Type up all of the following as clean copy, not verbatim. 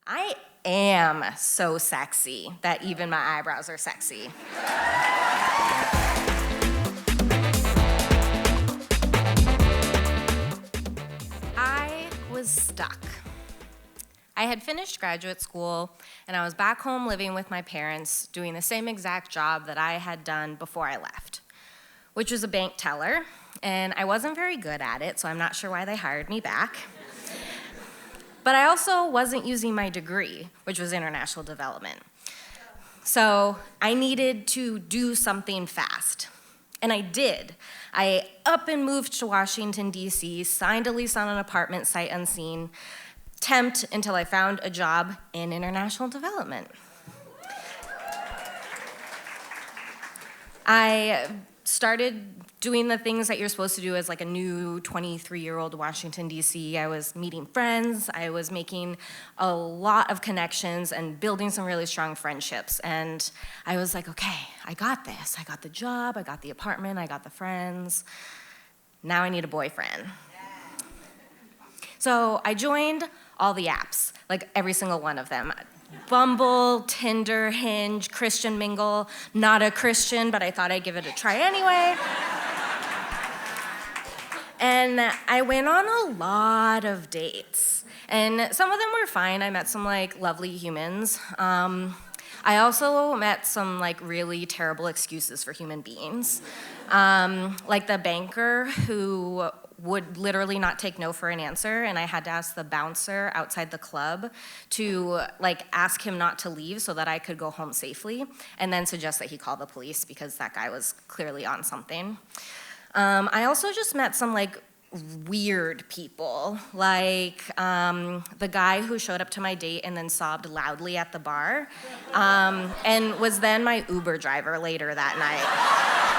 I am so sexy that even my eyebrows are sexy. I was stuck. I had finished graduate school, and I was back home living with my parents, doing the same exact job that I had done before I left, which was a bank teller, and I wasn't very good at it, so I'm not sure why they hired me back. But I also wasn't using my degree, which was international development. So I needed to do something fast. And I did. I up and moved to Washington, D.C., signed a lease on an apartment sight unseen, temped until I found a job in international development. I started doing the things that you're supposed to do as like a new 23-year-old Washington, D.C. I was meeting friends, I was making a lot of connections and building some really strong friendships. And I was like, okay, I got this. I got the job, I got the apartment, I got the friends. Now I need a boyfriend. So I joined all the apps, like every single one of them. Bumble, Tinder, Hinge, Christian Mingle. Not a Christian, but I thought I'd give it a try anyway. And I went on a lot of dates. And some of them were fine. I met some like lovely humans. I also met some like really terrible excuses for human beings. Like the banker who would literally not take no for an answer, and I had to ask the bouncer outside the club to like ask him not to leave so that I could go home safely, and then suggest that he call the police because that guy was clearly on something. I also just met some like weird people, like the guy who showed up to my date and then sobbed loudly at the bar, and was then my Uber driver later that night.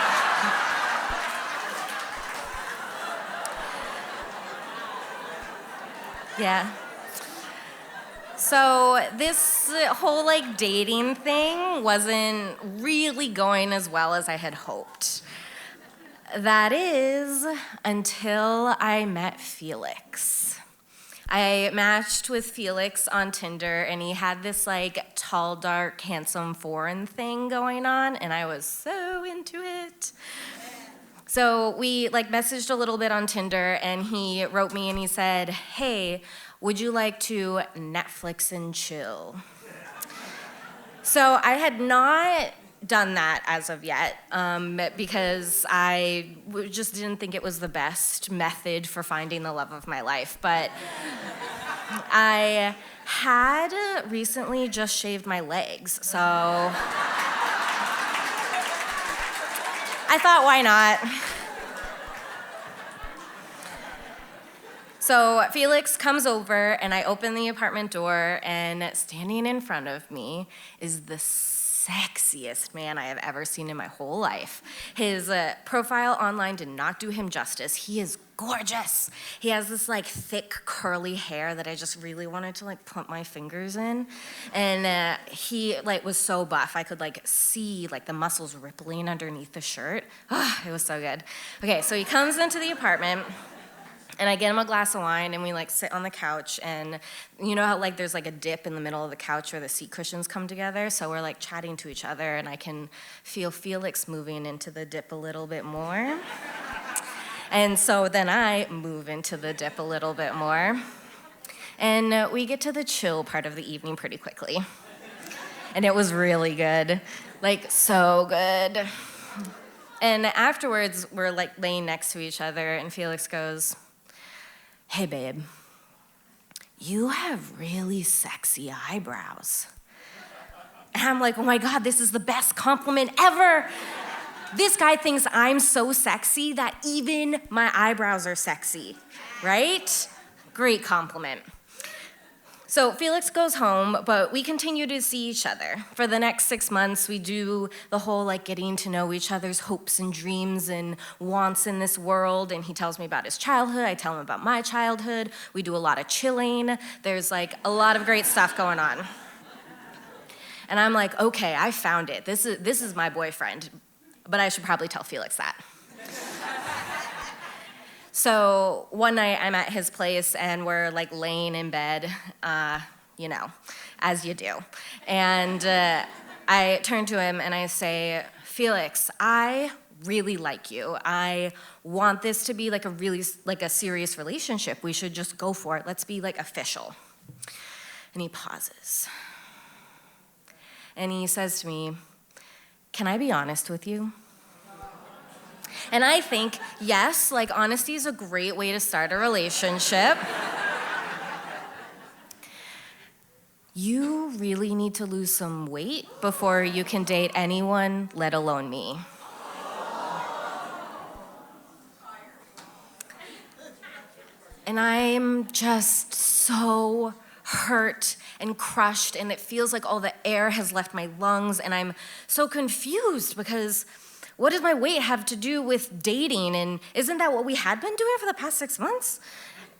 Yeah. So this whole like dating thing wasn't really going as well as I had hoped. That is until I met Felix. I matched with Felix on Tinder, and he had this like tall, dark, handsome foreign thing going on, and I was so into it. So we like messaged a little bit on Tinder, and he wrote me and he said, hey, would you like to Netflix and chill? So I had not done that as of yet, because I just didn't think it was the best method for finding the love of my life. But I had recently just shaved my legs, so I thought, why not? So Felix comes over, and I open the apartment door, and standing in front of me is the sexiest man I have ever seen in my whole life. His profile online did not do him justice. He is gorgeous. He has this like thick curly hair that I just really wanted to like put my fingers in. And he like was so buff. I could like see like the muscles rippling underneath the shirt. Oh, it was so good. Okay, so he comes into the apartment, and I get him a glass of wine, and we like sit on the couch, and you know how like there's like a dip in the middle of the couch where the seat cushions come together? So we're like chatting to each other, and I can feel Felix moving into the dip a little bit more. And so then I move into the dip a little bit more. And we get to the chill part of the evening pretty quickly. And it was really good, like so good. And afterwards, we're like laying next to each other, and Felix goes, hey, babe, you have really sexy eyebrows. And I'm like, oh my God, this is the best compliment ever. This guy thinks I'm so sexy that even my eyebrows are sexy, right? Great compliment. So Felix goes home, but we continue to see each other. For the next 6 months, we do the whole like getting to know each other's hopes and dreams and wants in this world. And he tells me about his childhood. I tell him about my childhood. We do a lot of chilling. There's like a lot of great stuff going on. And I'm like, okay, I found it. This is my boyfriend, but I should probably tell Felix that. So one night I'm at his place, and we're like laying in bed, as you do. And I turn to him and I say, Felix, I really like you. I want this to be like a serious relationship. We should just go for it. Let's be like official. And he pauses. And he says to me, can I be honest with you? And I think, yes, like honesty is a great way to start a relationship. You really need to lose some weight before you can date anyone, let alone me. And I'm just so hurt and crushed, and it feels like all the air has left my lungs, and I'm so confused because what does my weight have to do with dating? And isn't that what we had been doing for the past 6 months?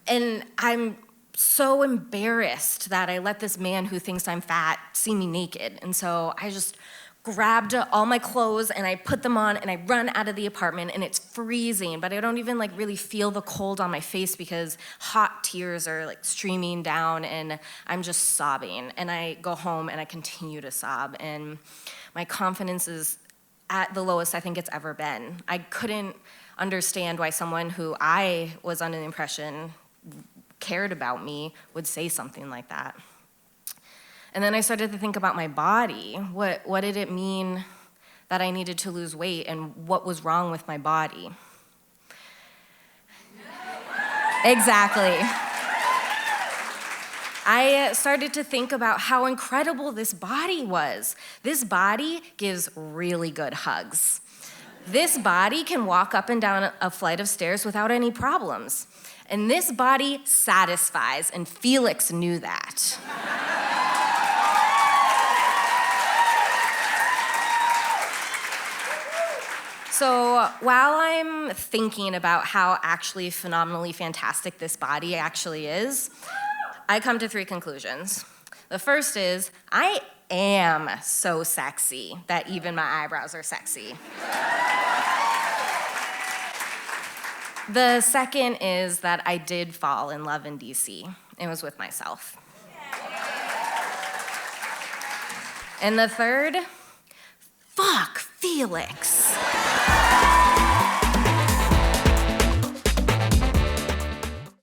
And I'm so embarrassed that I let this man who thinks I'm fat see me naked. And so I just grabbed all my clothes and I put them on and I run out of the apartment, and it's freezing, but I don't even like really feel the cold on my face because hot tears are like streaming down and I'm just sobbing. And I go home and I continue to sob, and my confidence is at the lowest I think it's ever been. I couldn't understand why someone who I was under the impression cared about me would say something like that. And then I started to think about my body. What did it mean that I needed to lose weight, and what was wrong with my body? Exactly. I started to think about how incredible this body was. This body gives really good hugs. This body can walk up and down a flight of stairs without any problems. And this body satisfies, and Felix knew that. So while I'm thinking about how actually phenomenally fantastic this body actually is, I come to 3 conclusions. The first is, I am so sexy that even my eyebrows are sexy. The second is that I did fall in love in DC. It was with myself. And the third, fuck Felix.